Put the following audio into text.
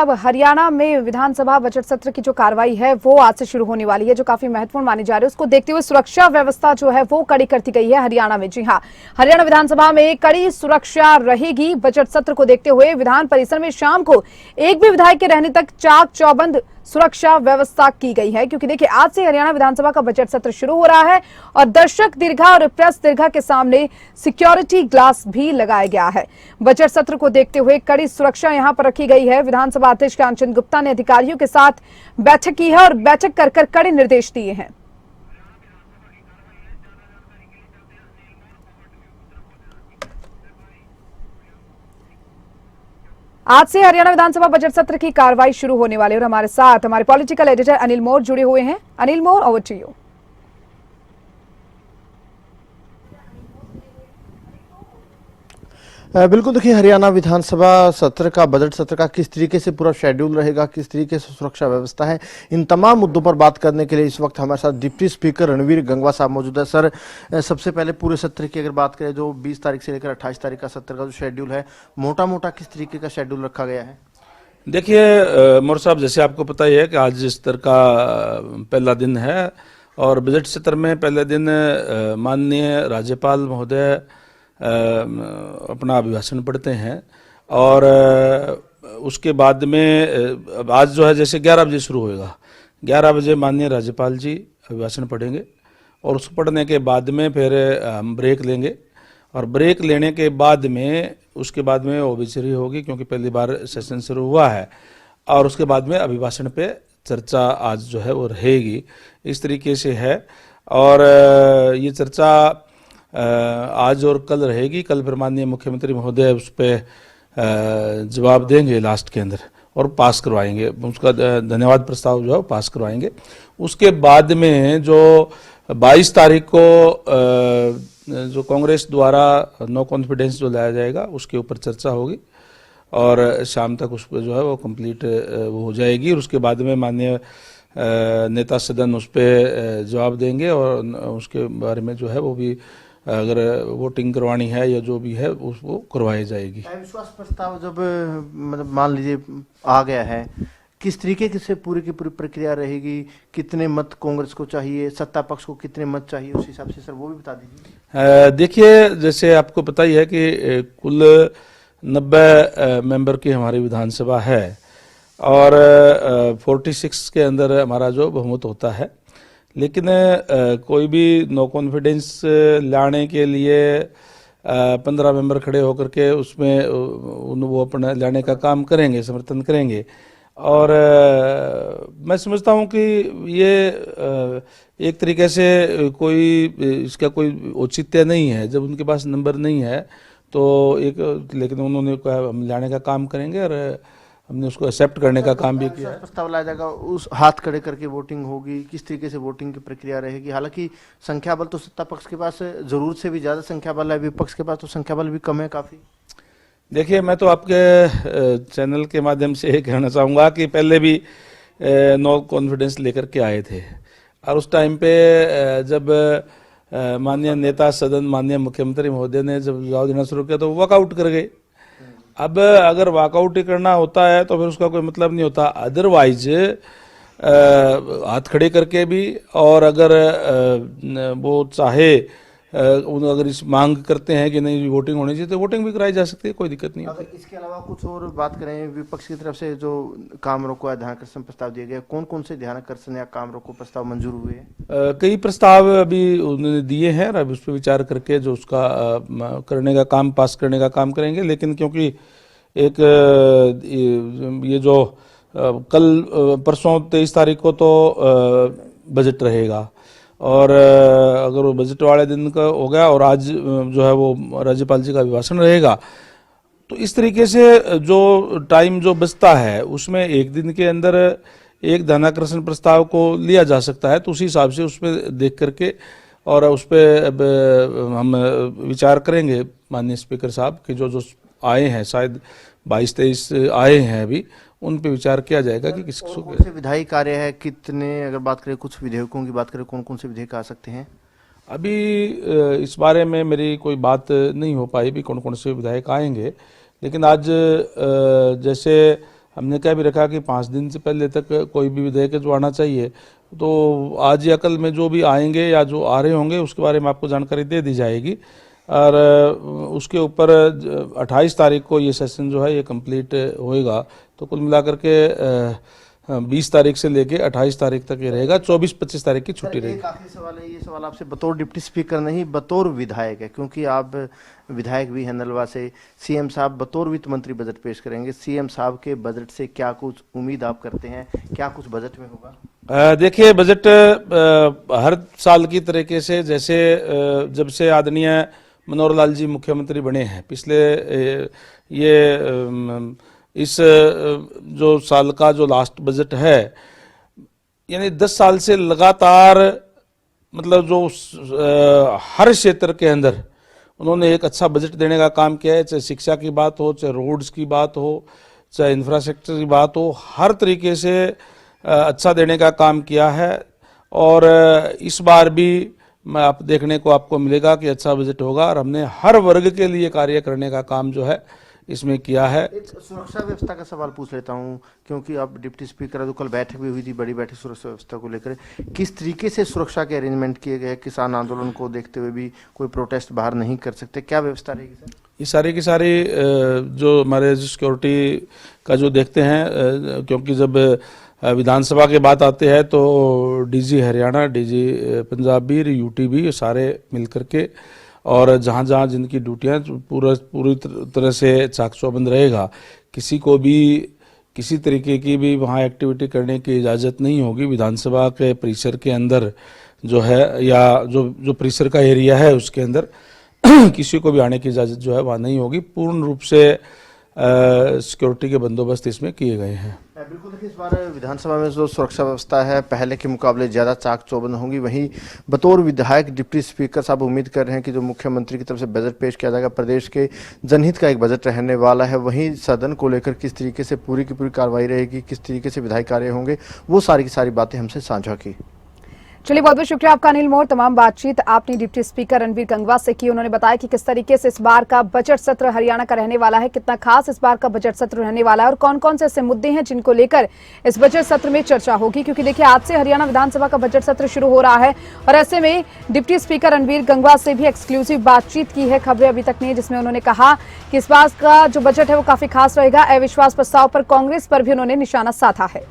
अब हरियाणा में विधानसभा बजट सत्र की जो कार्रवाई है वो आज से शुरू होने वाली है, जो काफी महत्वपूर्ण मानी जा रही है। उसको देखते हुए सुरक्षा व्यवस्था जो है वो कड़ी कर दी गई है हरियाणा में। जी हां, हरियाणा विधानसभा में कड़ी सुरक्षा रहेगी। बजट सत्र को देखते हुए विधान परिसर में शाम को एक भी विधायक के रहने तक चाक चौबंद सुरक्षा व्यवस्था की गई है, क्योंकि देखिए आज से हरियाणा विधानसभा का बजट सत्र शुरू हो रहा है और दर्शक दीर्घा और प्रेस दीर्घा के सामने सिक्योरिटी ग्लास भी लगाया गया है। बजट सत्र को देखते हुए कड़ी सुरक्षा यहां पर रखी गई है। विधानसभा अध्यक्ष कांचन गुप्ता ने अधिकारियों के साथ बैठक की है और बैठक कर कड़े निर्देश दिए हैं। आज से हरियाणा विधानसभा बजट सत्र की कार्रवाई शुरू होने वाली है और हमारे साथ हमारे पॉलिटिकल एडिटर अनिल मोर जुड़े हुए हैं। अनिल मोर, ओवर टू यू। बिल्कुल, देखिए हरियाणा विधानसभा सत्र का, बजट सत्र का किस तरीके से पूरा शेड्यूल रहेगा, किस तरीके से सुरक्षा व्यवस्था है, इन तमाम मुद्दों पर बात करने के लिए इस वक्त हमारे साथ डिप्टी स्पीकर रणवीर गंगवा साहब मौजूद है। सर, सबसे पहले पूरे सत्र की अगर बात करें, जो 20 तारीख से लेकर 28 तारीख का सत्र का जो शेड्यूल है, मोटा मोटा किस तरीके का शेड्यूल रखा गया है? देखिए मोर साहब, जैसे आपको पता ही है कि आज सत्र का पहला दिन है और बजट सत्र में पहले दिन माननीय राज्यपाल महोदय अपना अभिभाषण पढ़ते हैं और उसके बाद में आज जो है जैसे 11 बजे शुरू होएगा, 11 बजे माननीय राज्यपाल जी अभिभाषण पढ़ेंगे और उसको पढ़ने के बाद में फिर हम ब्रेक लेंगे और ब्रेक लेने के बाद में उसके बाद में ओबीसी होगी, क्योंकि पहली बार सेशन शुरू हुआ है, और उसके बाद में अभिभाषण पे चर्चा आज जो है वो रहेगी। इस तरीके से है और ये चर्चा आज और कल रहेगी। कल फिर माननीय मुख्यमंत्री महोदय उस पर जवाब देंगे लास्ट के अंदर और पास करवाएंगे, उसका धन्यवाद प्रस्ताव जो है पास करवाएंगे। उसके बाद में जो 22 तारीख को जो कांग्रेस द्वारा नो कॉन्फिडेंस जो लाया जाएगा उसके ऊपर चर्चा होगी और शाम तक उस पर जो है वो कंप्लीट वो हो जाएगी और उसके बाद में माननीय नेता सदन उस पर जवाब देंगे और उसके बारे में जो है वो भी अगर वोटिंग करवानी है या जो भी है उसको करवाई जाएगी। विश्वास प्रस्ताव जब मतलब मान लीजिए आ गया है, किस तरीके से पूरी की पूरी प्रक्रिया रहेगी? कितने मत कांग्रेस को चाहिए, सत्ता पक्ष को कितने मत चाहिए, उस हिसाब से सर वो भी बता दीजिए। देखिए, जैसे आपको पता ही है कि कुल 90 मेंबर की हमारी विधानसभा है और 46 के अंदर हमारा जो बहुमत होता है, लेकिन कोई भी नो कॉन्फिडेंस लाने के लिए 15 मेंबर खड़े होकर के उसमें वो अपना लाने का काम करेंगे, समर्थन करेंगे। और मैं समझता हूँ कि ये एक तरीके से कोई इसका कोई औचित्य नहीं है। जब उनके पास नंबर नहीं है तो लेकिन उन्होंने कहा हम लाने का काम करेंगे और हमने उसको एक्सेप्ट करने का काम भी किया। प्रस्ताव लाया जाएगा, उस हाथ खड़े करके वोटिंग होगी, किस तरीके से वोटिंग की प्रक्रिया रहेगी? हालांकि संख्या बल तो सत्ता पक्ष के पास जरूरत से भी ज्यादा संख्या बल है, विपक्ष के पास तो संख्या बल भी कम है काफी। देखिए, मैं तो आपके चैनल के माध्यम से ये कहना चाहूँगा कि पहले भी नो कॉन्फिडेंस लेकर के आए थे और उस टाइम पे जब माननीय नेता सदन माननीय मुख्यमंत्री महोदय ने जब जवाब देना शुरू किया तो वो वॉकआउट कर गए। अब अगर वॉकआउट ही करना होता है तो फिर उसका कोई मतलब नहीं होता। अदरवाइज हाथ खड़े करके भी, और अगर वो चाहे अगर इस मांग करते हैं कि नहीं वोटिंग होनी चाहिए तो वोटिंग भी कराई जा सकती है, कोई दिक्कत नहीं। अगर इसके अलावा कुछ और बात करें, विपक्ष की तरफ से जो काम रोको या ध्यानाकर्षण प्रस्ताव दिए गए, कौन कौन से ध्यानाकर्षण या काम रोको प्रस्ताव मंजूर हुए हैं? कई प्रस्ताव अभी उन्होंने दिए हैं और अभी उस पर विचार करके जो उसका करने का काम, पास करने का काम करेंगे। लेकिन क्योंकि एक ये जो कल परसों 23 तारीख को तो बजट रहेगा और अगर वो बजट वाले दिन का हो गया और आज जो है वो राज्यपाल जी का अभिभाषण रहेगा, तो इस तरीके से जो टाइम जो बचता है उसमें एक दिन के अंदर एक ध्यानाकर्षण प्रस्ताव को लिया जा सकता है। तो उसी हिसाब से उसमें देख करके और उस पर हम विचार करेंगे माननीय स्पीकर साहब कि जो आए हैं, शायद 22-23 आए हैं अभी, उन पे विचार किया जाएगा कि किस कौन से विधायी कार्य है, कितने, अगर बात करें कुछ विधेयकों की बात करें, कौन कौन से विधेयक आ सकते हैं? अभी इस बारे में मेरी कोई बात नहीं हो पाई भी कौन कौन से विधायक आएंगे। लेकिन आज जैसे हमने कह भी रखा कि 5 दिन से पहले तक कोई भी विधेयक जो आना चाहिए, तो आज या कल में जो भी आएंगे या जो आ रहे होंगे उसके बारे में आपको जानकारी दे दी जाएगी। और उसके ऊपर 28 तारीख को ये सेशन जो है ये कंप्लीट होएगा। तो कुल मिलाकर के 20 तारीख से लेके 28 तारीख तक ये रहेगा। 24-25 तारीख की छुट्टी रहेगी। एक आखिरी सवाल है, ये सवाल आपसे बतौर डिप्टी स्पीकर नहीं, बतौर विधायक है, क्योंकि आप विधायक भी हैं नलवा से। सीएम साहब बतौर वित्त मंत्री बजट पेश करेंगे। सीएम साहब के बजट से क्या कुछ उम्मीद आप करते हैं, क्या कुछ बजट में होगा? देखिए, बजट हर साल की तरीके से, जैसे जब से आदरणीय मनोहर लाल जी मुख्यमंत्री बने हैं, पिछले इस जो साल का जो लास्ट बजट है, यानी 10 साल से लगातार, मतलब जो हर क्षेत्र के अंदर उन्होंने एक अच्छा बजट देने का काम किया है। चाहे शिक्षा की बात हो, चाहे रोड्स की बात हो, चाहे इंफ्रास्ट्रक्चर की बात हो, हर तरीके से अच्छा देने का काम किया है। और इस बार भी मैं आप देखने को आपको मिलेगा कि अच्छा बजट होगा, और हमने हर वर्ग के लिए कार्य करने का काम जो है इसमें किया है। एक सुरक्षा व्यवस्था का सवाल पूछ लेता हूं, क्योंकि आप डिप्टी स्पीकर है, तो कल बैठक भी हुई थी, बड़ी बैठक सुरक्षा व्यवस्था को लेकर। किस तरीके से सुरक्षा के अरेंजमेंट किए गए? किसान आंदोलन को देखते हुए भी कोई प्रोटेस्ट बाहर नहीं कर सकते, क्या व्यवस्था रहेगी सर? ये सारी की सारी जो हमारे सिक्योरिटी का जो देखते हैं, क्योंकि जब विधानसभा के बात आते हैं तो डीजी हरियाणा, डीजी पंजाब भी, यूटी भी, सारे मिलकर के, और जहाँ जहाँ जिनकी ड्यूटियाँ पूरी तरह से चाक चौबंद रहेगा। किसी को भी किसी तरीके की भी वहाँ एक्टिविटी करने की इजाज़त नहीं होगी। विधानसभा के परिसर के अंदर जो है, या जो परिसर का एरिया है उसके अंदर किसी को भी आने की इजाज़त जो है वहाँ नहीं होगी। पूर्ण रूप से सिक्योरिटी के बंदोबस्त इसमें किए गए हैं। बिल्कुल, देखिए इस बार विधानसभा में जो सुरक्षा व्यवस्था है पहले के मुकाबले ज़्यादा चाक चौबंद होंगी। वहीं बतौर विधायक डिप्टी स्पीकर साहब उम्मीद कर रहे हैं कि जो मुख्यमंत्री की तरफ से बजट पेश किया जाएगा, प्रदेश के जनहित का एक बजट रहने वाला है। वहीं सदन को लेकर किस तरीके से पूरी की पूरी कार्रवाई रहेगी, किस तरीके से विधायी कार्य होंगे, वो सारी की सारी बातें हमसे साझा की। चलिए, बहुत बहुत शुक्रिया आपका अनिल मोर। तमाम बातचीत आपने डिप्टी स्पीकर रणवीर गंगवा से की। उन्होंने बताया कि किस तरीके से इस बार का बजट सत्र हरियाणा का रहने वाला है, कितना खास इस बार का बजट सत्र रहने वाला है, और कौन कौन से ऐसे मुद्दे हैं जिनको लेकर इस बजट सत्र में चर्चा होगी। क्योंकि देखिए, आज से हरियाणा विधानसभा का बजट सत्र शुरू हो रहा है, और ऐसे में डिप्टी स्पीकर रणवीर गंगवा से भी एक्सक्लूसिव बातचीत की है खबरें अभी तक नहीं, जिसमें उन्होंने कहा कि इस बार का जो बजट है वो काफी खास रहेगा। अविश्वास प्रस्ताव पर कांग्रेस पर भी उन्होंने निशाना साधा है।